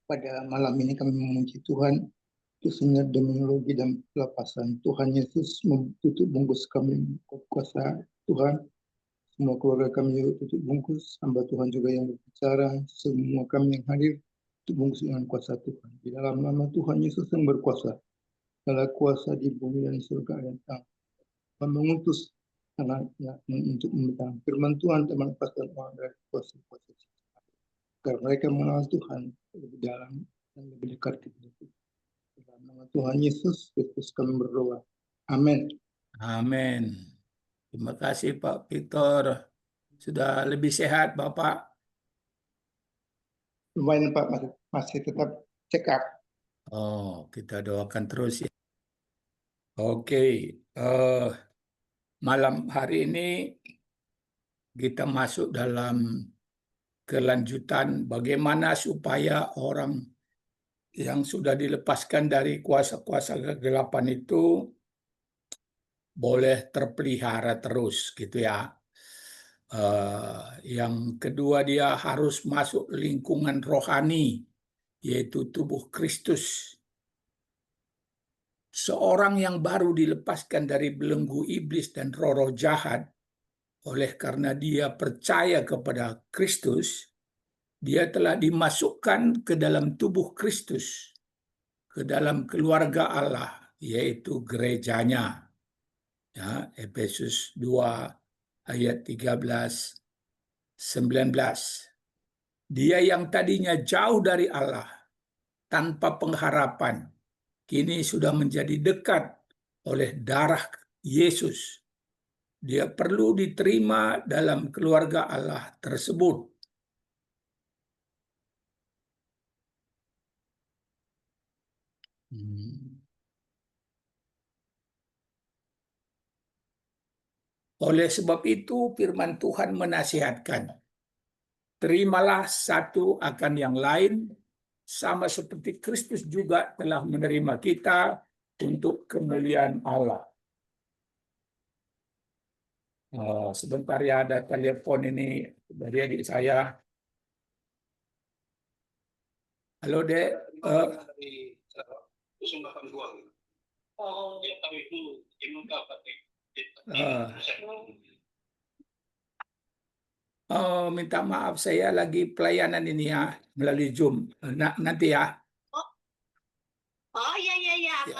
Pada malam ini kami memuji Tuhan khususnya demiologi dan pelepasan. Tuhan Yesus tutup bungkus kami kuasa Tuhan. Semua keluarga kami juga tutup bungkus. Hamba Tuhan juga yang berbicara. Semua kami yang hadir tutup bungkus dengan kuasa Tuhan. Di dalam nama Tuhan Yesus yang berkuasa. Segala kuasa di bumi dan surga dan tanah. Kami mengutus anaknya untuk memberikan firman Tuhan dan melepaskan orang dari kuasa-kuasa agar mereka mengenal Tuhan lebih dalam dan lebih dekat kepada Tuhan. Dalam nama Tuhan Yesus Kristus kami berdoa. Amin. Amin. Terima kasih Pak Victor. Sudah lebih sehat Bapak? Lumayan Pak, masih tetap check up. Oh, kita doakan terus ya. Oke, malam hari ini kita masuk dalam kelanjutan bagaimana supaya orang yang sudah dilepaskan dari kuasa-kuasa kegelapan itu boleh terpelihara terus gitu ya. Yang kedua dia harus masuk lingkungan rohani, yaitu tubuh Kristus. Seorang yang baru dilepaskan dari belenggu iblis dan roh-roh jahat, oleh karena dia percaya kepada Kristus, dia telah dimasukkan ke dalam tubuh Kristus, ke dalam keluarga Allah, yaitu gerejanya. Ya, Efesus 2 ayat 13-19. Dia yang tadinya jauh dari Allah, tanpa pengharapan, kini sudah menjadi dekat oleh darah Yesus. Dia perlu diterima dalam keluarga Allah tersebut. Oleh sebab itu firman Tuhan menasihatkan, terimalah satu akan yang lain, sama seperti Kristus juga telah menerima kita untuk kemuliaan Allah. Sebentar ya, ada telepon ini dari adik saya. Halo Dek. Minta maaf saya lagi pelayanan ini ya melalui Zoom. Nanti ya. Oh iya.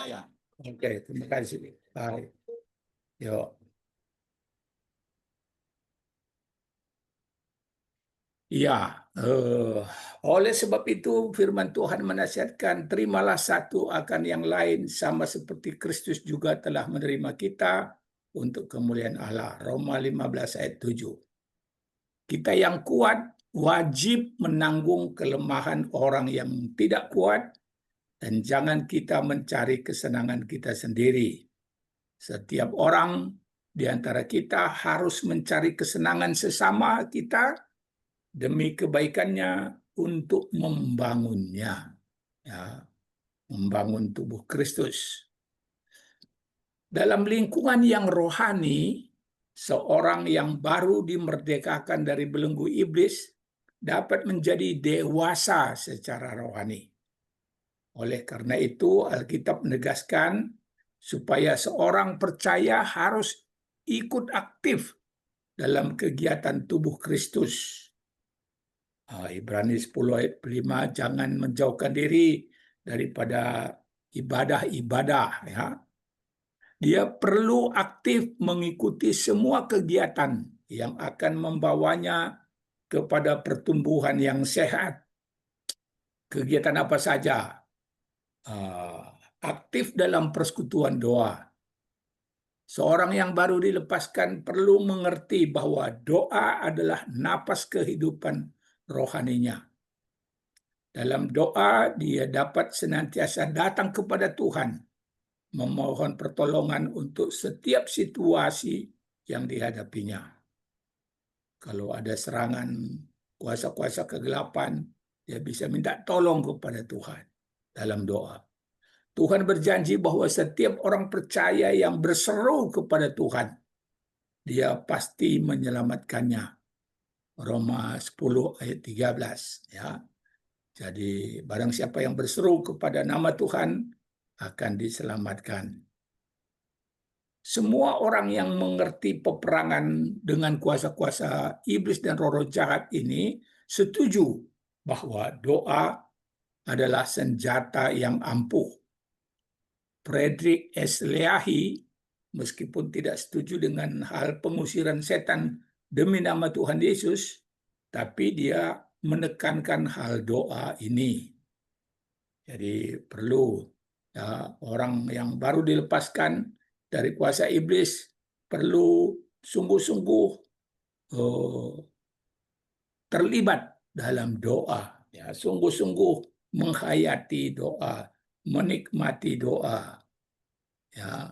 Ya. Oke, terima kasih. Baik. Yuk. Ya, oleh sebab itu firman Tuhan menasihatkan, terimalah satu akan yang lain sama seperti Kristus juga telah menerima kita untuk kemuliaan Allah. Roma 15 ayat 7. Kita yang kuat wajib menanggung kelemahan orang yang tidak kuat, dan jangan kita mencari kesenangan kita sendiri. Setiap orang di antara kita harus mencari kesenangan sesama kita demi kebaikannya untuk membangunnya, ya, membangun tubuh Kristus. Dalam lingkungan yang rohani, seorang yang baru dimerdekakan dari belenggu iblis dapat menjadi dewasa secara rohani. Oleh karena itu, Alkitab menegaskan supaya seorang percaya harus ikut aktif dalam kegiatan tubuh Kristus. Ibrani 10 ayat 5, jangan menjauhkan diri daripada ibadah-ibadah. Ya. Dia perlu aktif mengikuti semua kegiatan yang akan membawanya kepada pertumbuhan yang sehat. Kegiatan apa saja? Aktif dalam persekutuan doa. Seorang yang baru dilepaskan perlu mengerti bahwa doa adalah napas kehidupan rohaninya. Dalam doa, dia dapat senantiasa datang kepada Tuhan, memohon pertolongan untuk setiap situasi yang dihadapinya. Kalau ada serangan kuasa-kuasa kegelapan, dia bisa minta tolong kepada Tuhan dalam doa. Tuhan berjanji bahwa setiap orang percaya yang berseru kepada Tuhan, dia pasti menyelamatkannya. Roma 10 ayat 13 ya. Jadi barang siapa yang berseru kepada nama Tuhan akan diselamatkan. Semua orang yang mengerti peperangan dengan kuasa-kuasa iblis dan roh-roh jahat ini setuju bahwa doa adalah senjata yang ampuh. Friedrich S. Leahy, meskipun tidak setuju dengan hal pengusiran setan demi nama Tuhan Yesus, tapi dia menekankan hal doa ini. Jadi perlu ya, orang yang baru dilepaskan dari kuasa iblis perlu sungguh-sungguh terlibat dalam doa, ya, sungguh-sungguh menghayati doa, menikmati doa. Ya.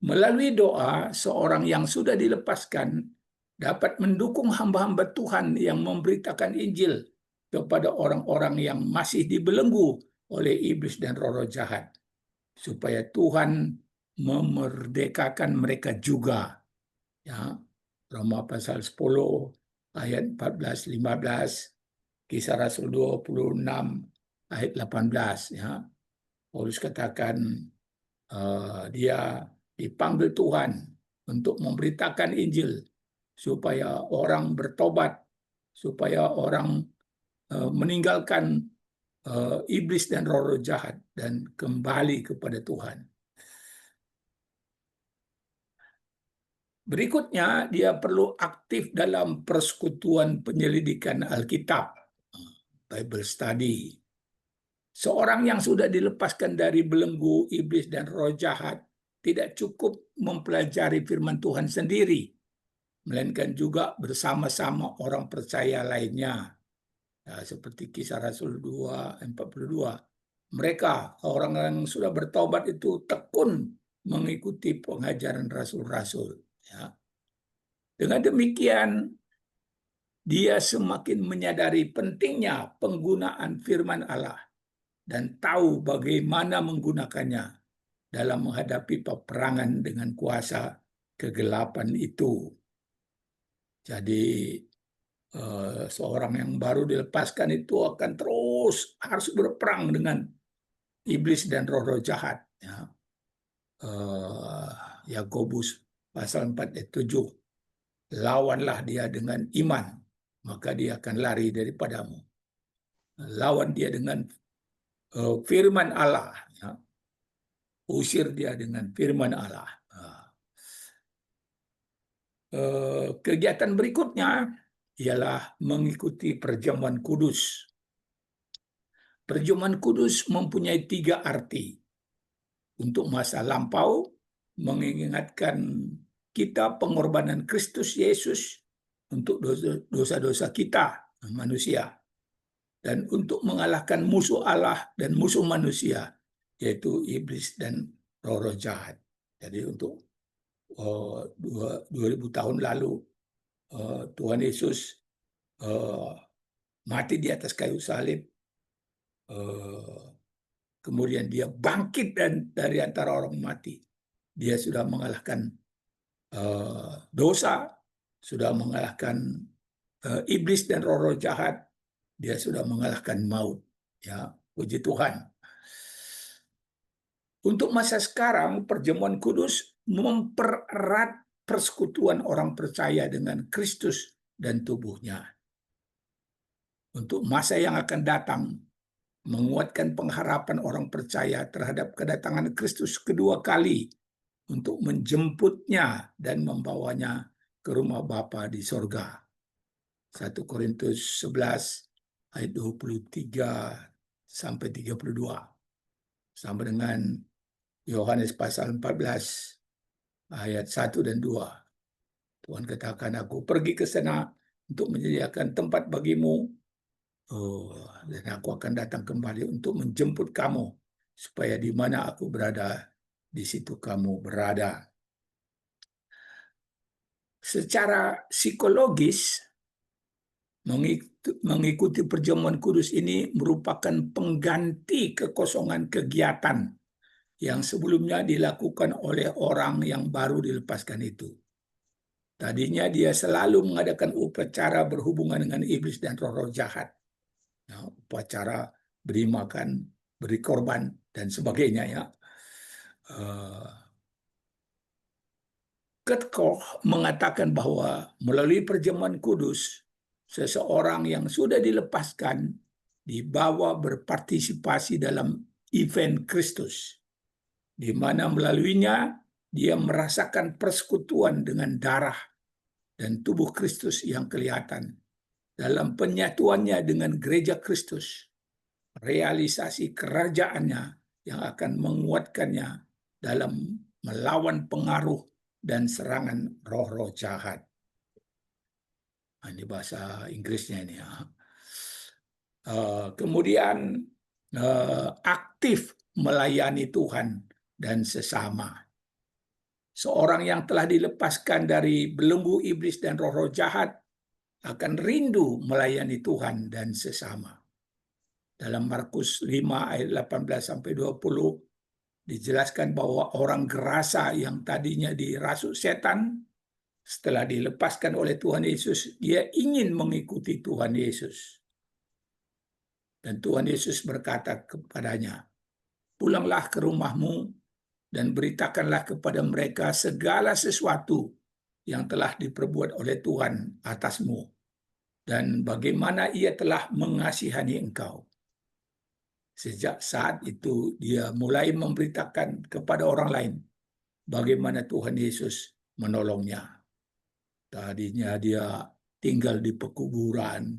Melalui doa, seorang yang sudah dilepaskan dapat mendukung hamba-hamba Tuhan yang memberitakan Injil kepada orang-orang yang masih dibelenggu oleh iblis dan roh-roh jahat, supaya Tuhan memerdekakan mereka juga. Ya. Roma pasal 10 ayat 14-15, Kisah Rasul 26 ayat 18 ya. Paulus katakan dia dipanggil Tuhan untuk memberitakan Injil supaya orang bertobat, supaya orang meninggalkan iblis dan roh-roh jahat dan kembali kepada Tuhan. Berikutnya, dia perlu aktif dalam persekutuan penyelidikan Alkitab, Bible study. Seorang yang sudah dilepaskan dari belenggu iblis dan roh jahat tidak cukup mempelajari firman Tuhan sendiri, melainkan juga bersama-sama orang percaya lainnya. Ya, seperti Kisah Rasul 2:42. Mereka, orang yang sudah bertobat itu tekun mengikuti pengajaran rasul-rasul. Ya. Dengan demikian, dia semakin menyadari pentingnya penggunaan firman Allah dan tahu bagaimana menggunakannya dalam menghadapi peperangan dengan kuasa kegelapan itu. Jadi seorang yang baru dilepaskan itu akan terus harus berperang dengan iblis dan roh-roh jahat. Ya. Yakobus pasal 4 ayat 7. Lawanlah dia dengan iman, maka dia akan lari daripadamu. Lawan dia dengan firman Allah. Ya. Usir dia dengan firman Allah. Kegiatan berikutnya ialah mengikuti perjamuan kudus. Perjamuan kudus mempunyai 3 arti. Untuk masa lampau, mengingatkan kita pengorbanan Kristus Yesus untuk dosa-dosa kita, manusia. Dan untuk mengalahkan musuh Allah dan musuh manusia, yaitu iblis dan roh-roh jahat. Jadi untuk 2000 tahun lalu, Tuhan Yesus mati di atas kayu salib, kemudian dia bangkit dari antara orang mati. Dia sudah mengalahkan dosa, sudah mengalahkan iblis dan roh-roh jahat, dia sudah mengalahkan maut. Ya, puji Tuhan. Untuk masa sekarang, perjamuan kudus mempererat persekutuan orang percaya dengan Kristus dan tubuhnya. Untuk masa yang akan datang, menguatkan pengharapan orang percaya terhadap kedatangan Kristus kedua kali untuk menjemputnya dan membawanya ke rumah Bapa di sorga. 1 Korintus 11 ayat 23-32. Sama dengan Yohanes pasal 14 ayat 1 dan 2. Tuhan katakan, aku pergi ke sana untuk menyediakan tempat bagimu. Dan aku akan datang kembali untuk menjemput kamu, supaya di mana aku berada, di situ kamu berada. Secara psikologis, mengikuti perjamuan kudus ini merupakan pengganti kekosongan kegiatan yang sebelumnya dilakukan oleh orang yang baru dilepaskan itu. Tadinya dia selalu mengadakan upacara berhubungan dengan iblis dan roh-roh jahat. Ya, upacara beri makan, beri korban, dan sebagainya. Ya. Kurt Koch mengatakan bahwa melalui perjamuan kudus, seseorang yang sudah dilepaskan dibawa berpartisipasi dalam event Kristus, di mana melaluinya dia merasakan persekutuan dengan darah dan tubuh Kristus yang kelihatan dalam penyatuannya dengan gereja Kristus, realisasi kerajaannya yang akan menguatkannya dalam melawan pengaruh dan serangan roh-roh jahat. Ini bahasa Inggrisnya ini ya. Kemudian aktif melayani Tuhan dan sesama. Seorang yang telah dilepaskan dari belenggu iblis dan roh-roh jahat akan rindu melayani Tuhan dan sesama. Dalam Markus 5 ayat 18-20 dijelaskan bahwa orang gerasa yang tadinya dirasuk setan, setelah dilepaskan oleh Tuhan Yesus, dia ingin mengikuti Tuhan Yesus. Dan Tuhan Yesus berkata kepadanya, "Pulanglah ke rumahmu dan beritakanlah kepada mereka segala sesuatu yang telah diperbuat oleh Tuhan atasmu, dan bagaimana ia telah mengasihani engkau." Sejak saat itu dia mulai memberitakan kepada orang lain bagaimana Tuhan Yesus menolongnya. Tadinya dia tinggal di pekuburan,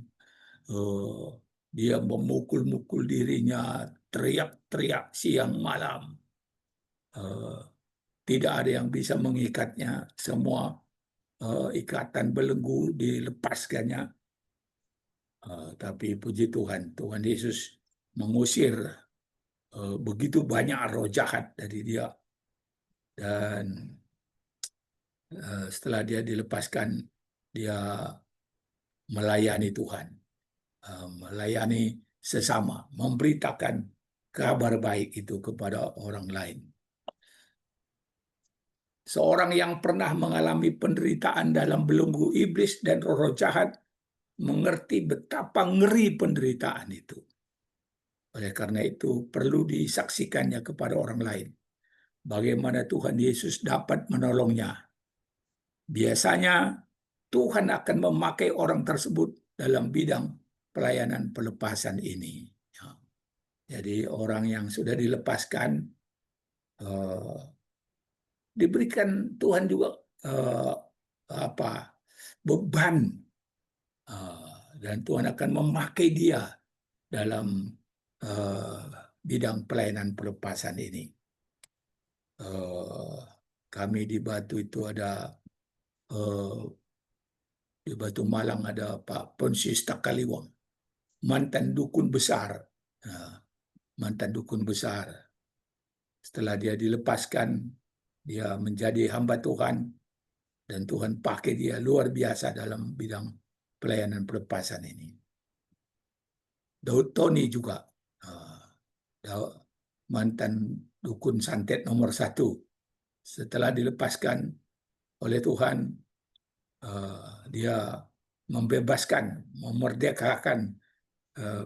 dia memukul-mukul dirinya, teriak-teriak siang malam. Tidak ada yang bisa mengikatnya, semua ikatan belenggu dilepaskannya. Tapi puji Tuhan, Tuhan Yesus mengusir begitu banyak roh jahat dari dia. Dan setelah dia dilepaskan, dia melayani Tuhan, melayani sesama, memberitakan kabar baik itu kepada orang lain. Seorang yang pernah mengalami penderitaan dalam belenggu iblis dan roh-roh jahat mengerti betapa ngeri penderitaan itu. Oleh karena itu perlu disaksikannya kepada orang lain bagaimana Tuhan Yesus dapat menolongnya. Biasanya Tuhan akan memakai orang tersebut dalam bidang pelayanan pelepasan ini. Jadi orang yang sudah dilepaskan diberikan Tuhan juga beban, dan Tuhan akan memakai dia dalam bidang pelayanan pelepasan ini. Kami di Batu itu ada di Batu Malang ada Pak Ponsius Takaliwang, mantan dukun besar. Mantan dukun besar. Setelah dia dilepaskan, dia menjadi hamba Tuhan, dan Tuhan pakai dia luar biasa dalam bidang pelayanan pelepasan ini. Daud Tony juga, mantan dukun santet nomor 1. Setelah dilepaskan oleh Tuhan, dia membebaskan, memerdekakan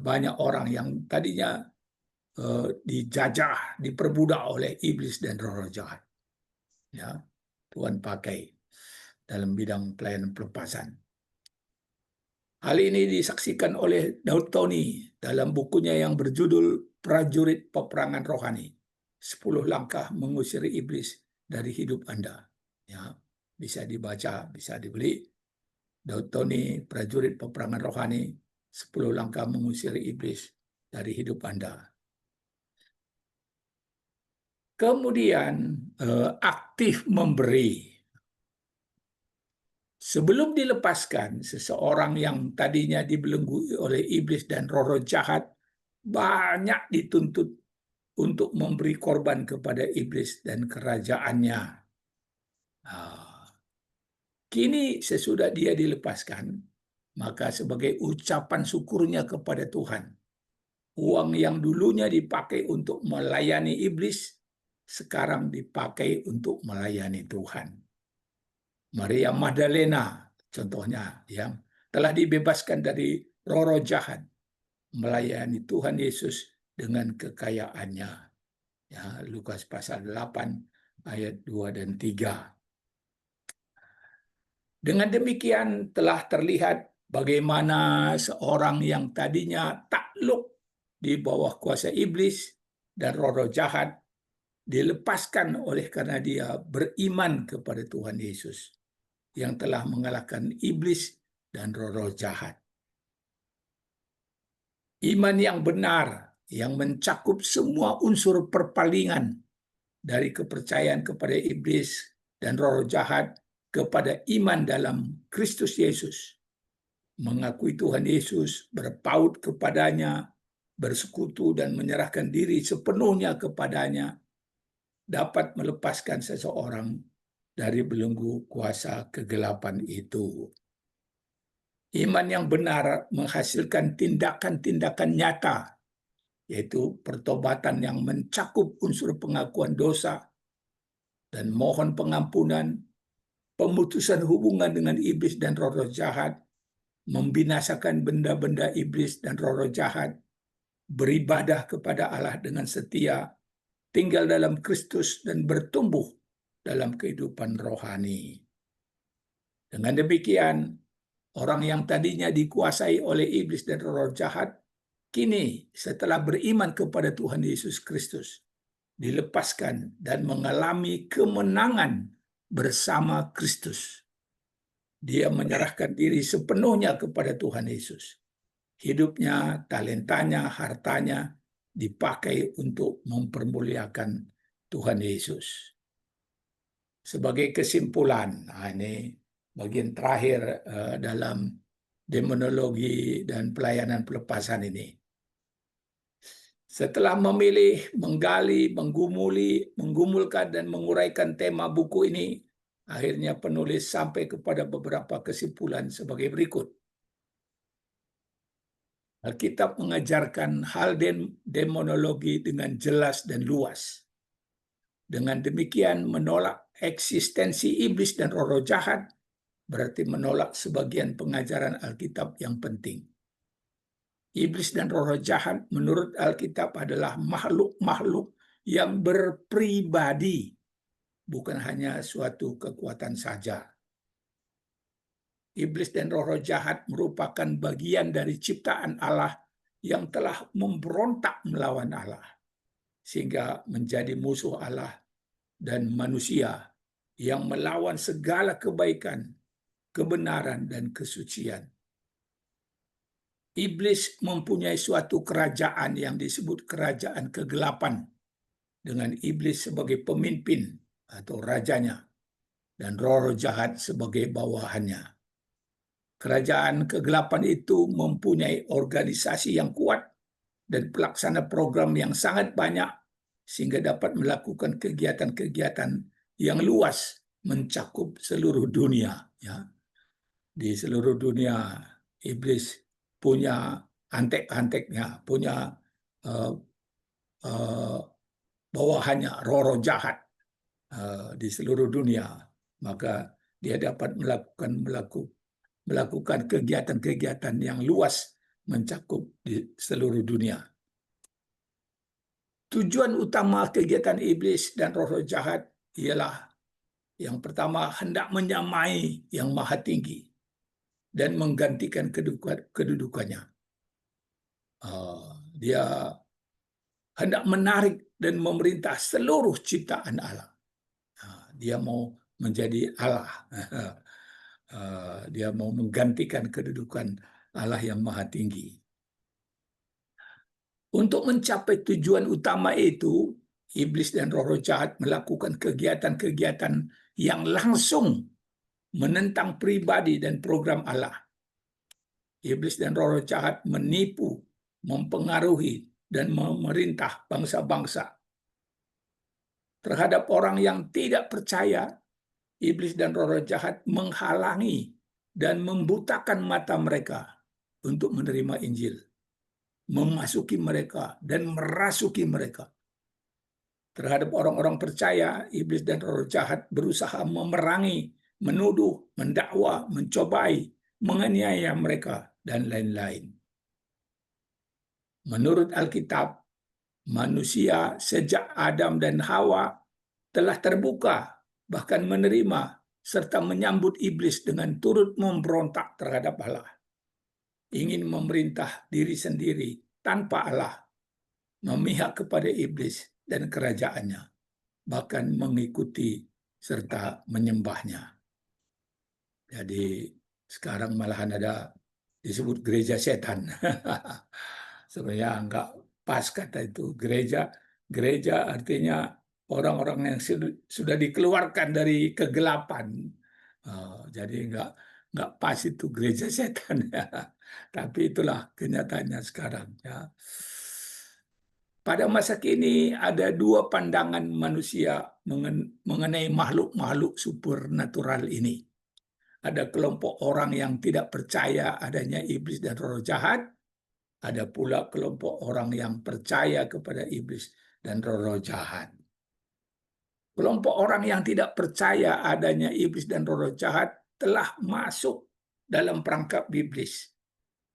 banyak orang yang tadinya dijajah, diperbudak oleh iblis dan roh-roh jahat. Ya, Tuhan pakai dalam bidang pelayanan pelepasan. Hal ini disaksikan oleh Daud Tony dalam bukunya yang berjudul Prajurit Peperangan Rohani, 10 langkah mengusir iblis dari hidup Anda. Ya, bisa dibaca, bisa dibeli. Daud Tony, Prajurit Peperangan Rohani, 10 langkah mengusir iblis dari hidup Anda. Kemudian aktif memberi. Sebelum dilepaskan, seseorang yang tadinya dibelenggu oleh iblis dan roh-roh jahat banyak dituntut untuk memberi korban kepada iblis dan kerajaannya. Kini sesudah dia dilepaskan, maka sebagai ucapan syukurnya kepada Tuhan, uang yang dulunya dipakai untuk melayani iblis, sekarang dipakai untuk melayani Tuhan. Maria Magdalena contohnya yang telah dibebaskan dari roh-roh jahat, melayani Tuhan Yesus dengan kekayaannya. Ya, Lukas pasal 8 ayat 2 dan 3. Dengan demikian telah terlihat bagaimana seorang yang tadinya takluk di bawah kuasa iblis dan roh-roh jahat dilepaskan oleh karena dia beriman kepada Tuhan Yesus yang telah mengalahkan iblis dan roh-roh jahat. Iman yang benar yang mencakup semua unsur perpalingan dari kepercayaan kepada iblis dan roh-roh jahat kepada iman dalam Kristus Yesus, mengakui Tuhan Yesus, berpaut kepadanya, bersekutu dan menyerahkan diri sepenuhnya kepadanya, dapat melepaskan seseorang dari belenggu kuasa kegelapan itu. Iman yang benar menghasilkan tindakan-tindakan nyata, yaitu pertobatan yang mencakup unsur pengakuan dosa dan mohon pengampunan, pemutusan hubungan dengan iblis dan roh-roh jahat, membinasakan benda-benda iblis dan roh-roh jahat, beribadah kepada Allah dengan setia, tinggal dalam Kristus dan bertumbuh dalam kehidupan rohani. Dengan demikian, orang yang tadinya dikuasai oleh iblis dan roh jahat, kini setelah beriman kepada Tuhan Yesus Kristus, dilepaskan dan mengalami kemenangan bersama Kristus. Dia menyerahkan diri sepenuhnya kepada Tuhan Yesus. Hidupnya, talentanya, hartanya dipakai untuk mempermuliakan Tuhan Yesus. Sebagai kesimpulan, ini bagian terakhir dalam demonologi dan pelayanan pelepasan ini. Setelah memilih, menggali, menggumulkan dan menguraikan tema buku ini, akhirnya penulis sampai kepada beberapa kesimpulan sebagai berikut. Alkitab mengajarkan hal demonologi dengan jelas dan luas. Dengan demikian menolak eksistensi iblis dan roh-roh jahat berarti menolak sebagian pengajaran Alkitab yang penting. Iblis dan roh-roh jahat menurut Alkitab adalah makhluk-makhluk yang berpribadi, bukan hanya suatu kekuatan saja. Iblis dan roh-roh jahat merupakan bagian dari ciptaan Allah yang telah memberontak melawan Allah, sehingga menjadi musuh Allah dan manusia yang melawan segala kebaikan, kebenaran, dan kesucian. Iblis mempunyai suatu kerajaan yang disebut kerajaan kegelapan, dengan iblis sebagai pemimpin atau rajanya, dan roh-roh jahat sebagai bawahannya. Kerajaan kegelapan itu mempunyai organisasi yang kuat dan pelaksana program yang sangat banyak, sehingga dapat melakukan kegiatan-kegiatan yang luas mencakup seluruh dunia. Ya. Di seluruh dunia, iblis punya antek-anteknya, punya bawahannya, roh-roh jahat di seluruh dunia. Maka dia dapat melakukan kegiatan-kegiatan yang luas mencakup di seluruh dunia. Tujuan utama kegiatan iblis dan roh-roh jahat ialah yang pertama, hendak menyamai yang maha tinggi dan menggantikan kedudukannya. Dia hendak menarik dan memerintah seluruh ciptaan Allah. Dia mau menjadi Allah. Dia mau menggantikan kedudukan Allah yang maha tinggi. Untuk mencapai tujuan utama itu, iblis dan roh-roh jahat melakukan kegiatan-kegiatan yang langsung menentang pribadi dan program Allah. Iblis dan roh-roh jahat menipu, mempengaruhi, dan memerintah bangsa-bangsa. Terhadap orang yang tidak percaya, iblis dan roh-roh jahat menghalangi dan membutakan mata mereka untuk menerima Injil, memasuki mereka dan merasuki mereka. Terhadap orang-orang percaya, iblis dan roh jahat berusaha memerangi menuduh, mendakwa, mencobai, menganiaya mereka, dan lain-lain. Menurut Alkitab, manusia sejak Adam dan Hawa telah terbuka, bahkan menerima, serta menyambut iblis dengan turut memberontak terhadap Allah. Ingin memerintah diri sendiri tanpa Allah, memihak kepada iblis dan kerajaannya, bahkan mengikuti serta menyembahnya. Jadi sekarang malahan ada disebut gereja setan. Sebenarnya enggak pas kata itu. Gereja artinya orang-orang yang sudah dikeluarkan dari kegelapan. Jadi enggak pas itu gereja setan. Tapi itulah kenyataannya sekarang. Ya. Pada masa kini ada dua pandangan manusia mengenai makhluk-makhluk supernatural ini. Ada kelompok orang yang tidak percaya adanya iblis dan roh jahat. Ada pula kelompok orang yang percaya kepada iblis dan roh jahat. Kelompok orang yang tidak percaya adanya iblis dan roh jahat telah masuk dalam perangkap iblis.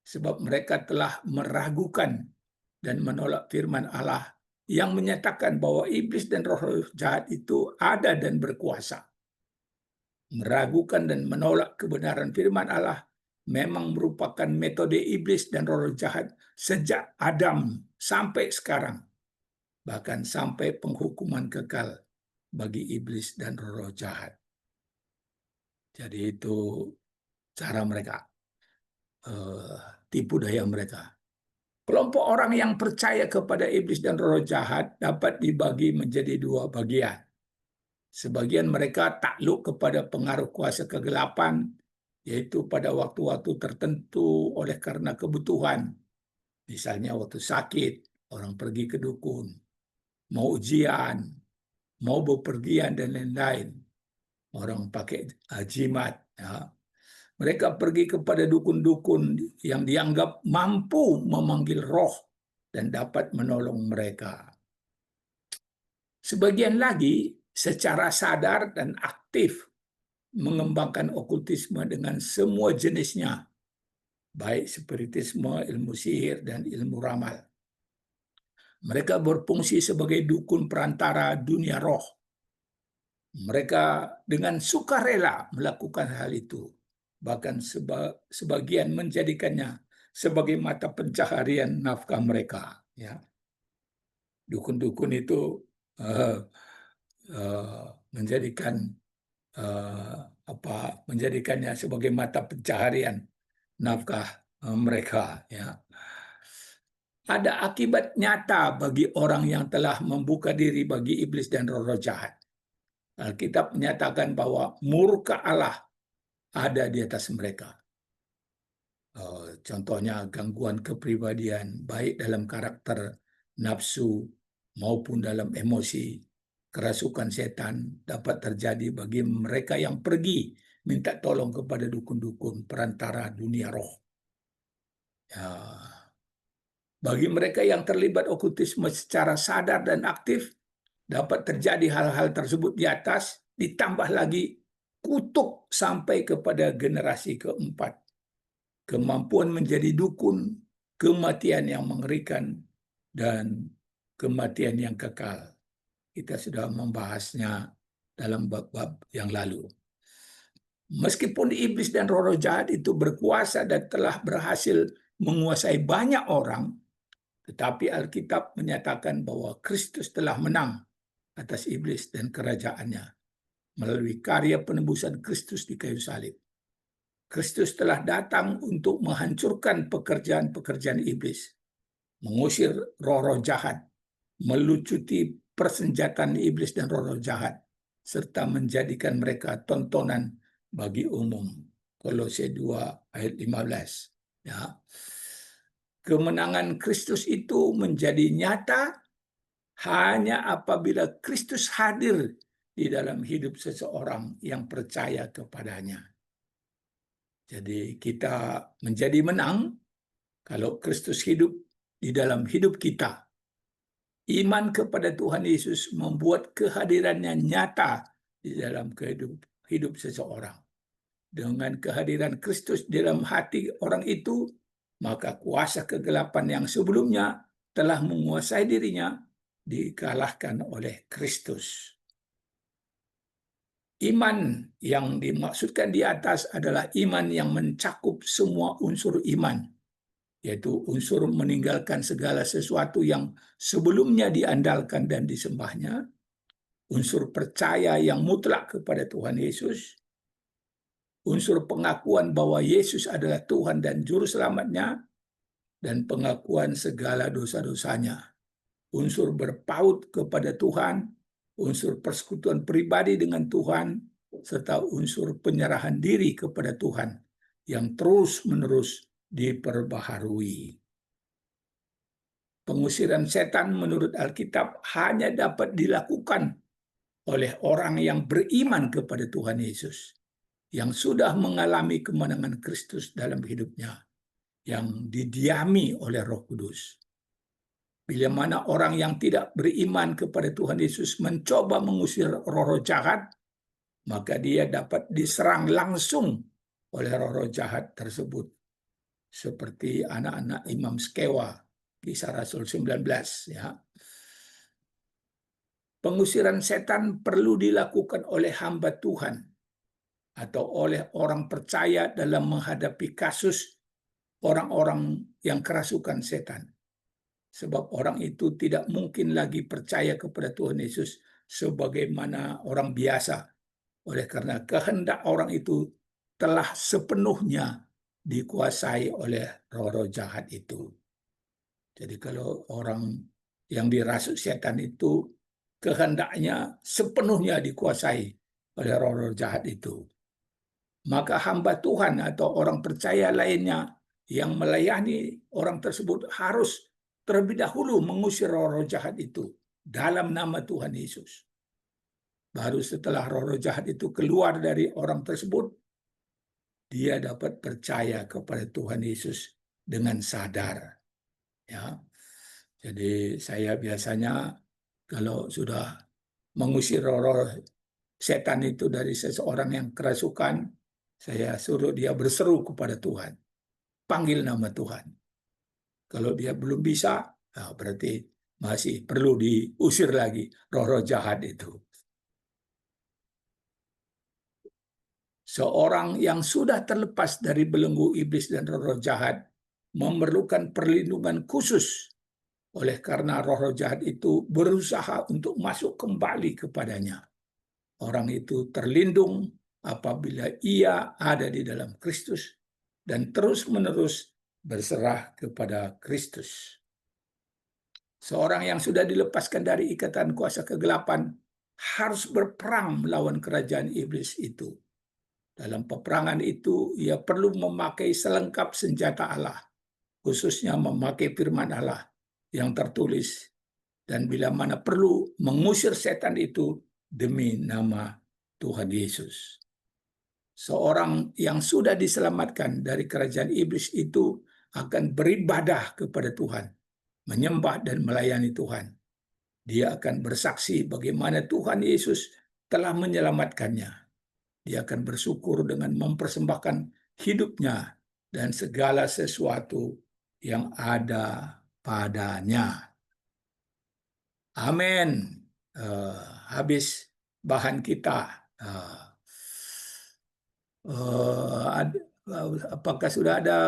Sebab mereka telah meragukan dan menolak firman Allah yang menyatakan bahwa iblis dan roh jahat itu ada dan berkuasa. Meragukan dan menolak kebenaran firman Allah memang merupakan metode iblis dan roh jahat sejak Adam sampai sekarang, bahkan sampai penghukuman kekal bagi iblis dan roh jahat. Jadi itu cara mereka, tipu daya mereka. Kelompok orang yang percaya kepada iblis dan roh jahat dapat dibagi menjadi dua bagian. Sebagian mereka takluk kepada pengaruh kuasa kegelapan, yaitu pada waktu-waktu tertentu oleh karena kebutuhan. Misalnya waktu sakit, orang pergi ke dukun, mau ujian, mau bepergian, dan lain-lain. Orang pakai jimat. Ya. Mereka pergi kepada dukun-dukun yang dianggap mampu memanggil roh dan dapat menolong mereka. Sebagian lagi secara sadar dan aktif mengembangkan okultisme dengan semua jenisnya, baik spiritisme, ilmu sihir, dan ilmu ramal. Mereka berfungsi sebagai dukun perantara dunia roh. Mereka dengan sukarela melakukan hal itu, bahkan sebagian menjadikannya sebagai mata pencaharian nafkah mereka. Ya. Dukun-dukun itu menjadikannya sebagai mata pencaharian nafkah mereka. Ya. Ada akibat nyata bagi orang yang telah membuka diri bagi iblis dan roh jahat. Alkitab menyatakan bahwa murka Allah ada di atas mereka. Contohnya gangguan kepribadian, baik dalam karakter, nafsu, maupun dalam emosi. Kerasukan setan dapat terjadi bagi mereka yang pergi minta tolong kepada dukun-dukun perantara dunia roh. Ya. Bagi mereka yang terlibat okultisme secara sadar dan aktif, dapat terjadi hal-hal tersebut di atas, ditambah lagi kutuk sampai kepada generasi keempat. Kemampuan menjadi dukun, kematian yang mengerikan, dan kematian yang kekal. Kita sudah membahasnya dalam bab-bab yang lalu. Meskipun iblis dan roh jahat itu berkuasa dan telah berhasil menguasai banyak orang, tetapi Alkitab menyatakan bahwa Kristus telah menang atas iblis dan kerajaannya melalui karya penebusan Kristus di kayu salib. Kristus telah datang untuk menghancurkan pekerjaan-pekerjaan iblis, mengusir roh-roh jahat, melucuti persenjataan iblis dan roh-roh jahat, serta menjadikan mereka tontonan bagi umum. Kolose 2 ayat 15. Ya. Kemenangan Kristus itu menjadi nyata hanya apabila Kristus hadir di dalam hidup seseorang yang percaya kepadanya. Jadi kita menjadi menang kalau Kristus hidup di dalam hidup kita. Iman kepada Tuhan Yesus membuat kehadirannya nyata di dalam hidup seseorang. Dengan kehadiran Kristus dalam hati orang itu, maka kuasa kegelapan yang sebelumnya telah menguasai dirinya dikalahkan oleh Kristus. Iman yang dimaksudkan di atas adalah iman yang mencakup semua unsur iman, yaitu unsur meninggalkan segala sesuatu yang sebelumnya diandalkan dan disembahnya, unsur percaya yang mutlak kepada Tuhan Yesus, unsur pengakuan bahwa Yesus adalah Tuhan dan Juru Selamatnya, dan pengakuan segala dosa-dosanya, unsur berpaut kepada Tuhan, unsur persekutuan pribadi dengan Tuhan, serta unsur penyerahan diri kepada Tuhan yang terus-menerus diperbaharui. Pengusiran setan menurut Alkitab hanya dapat dilakukan oleh orang yang beriman kepada Tuhan Yesus, yang sudah mengalami kemenangan Kristus dalam hidupnya, yang didiami oleh Roh Kudus. Bila mana orang yang tidak beriman kepada Tuhan Yesus mencoba mengusir roh-roh jahat, maka dia dapat diserang langsung oleh roh-roh jahat tersebut. Seperti anak-anak Imam Skewa, Kisah Rasul 19. Ya. Pengusiran setan perlu dilakukan oleh hamba Tuhan atau oleh orang percaya dalam menghadapi kasus orang-orang yang kerasukan setan. Sebab orang itu tidak mungkin lagi percaya kepada Tuhan Yesus sebagaimana orang biasa. Oleh karena kehendak orang itu telah sepenuhnya dikuasai oleh roh-roh jahat itu. Jadi kalau orang yang dirasuk setan itu kehendaknya sepenuhnya dikuasai oleh roh-roh jahat itu. Maka hamba Tuhan atau orang percaya lainnya yang melayani orang tersebut harus terlebih dahulu mengusir roh-roh jahat itu dalam nama Tuhan Yesus. Baru setelah roh-roh jahat itu keluar dari orang tersebut, dia dapat percaya kepada Tuhan Yesus dengan sadar. Ya, jadi saya biasanya kalau sudah mengusir roh-roh setan itu dari seseorang yang kerasukan, saya suruh dia berseru kepada Tuhan, panggil nama Tuhan. Kalau dia belum bisa, nah berarti masih perlu diusir lagi roh-roh jahat itu. Seorang yang sudah terlepas dari belenggu iblis dan roh-roh jahat memerlukan perlindungan khusus, oleh karena roh-roh jahat itu berusaha untuk masuk kembali kepadanya. Orang itu terlindung apabila ia ada di dalam Kristus dan terus-menerus berserah kepada Kristus. Seorang yang sudah dilepaskan dari ikatan kuasa kegelapan harus berperang melawan kerajaan iblis itu. Dalam peperangan itu, ia perlu memakai selengkap senjata Allah, khususnya memakai firman Allah yang tertulis, dan bila mana perlu mengusir setan itu demi nama Tuhan Yesus. Seorang yang sudah diselamatkan dari kerajaan iblis itu akan beribadah kepada Tuhan, menyembah dan melayani Tuhan. Dia akan bersaksi bagaimana Tuhan Yesus telah menyelamatkannya. Dia akan bersyukur dengan mempersembahkan hidupnya dan segala sesuatu yang ada padanya. Amin. Habis bahan kita. Apakah sudah ada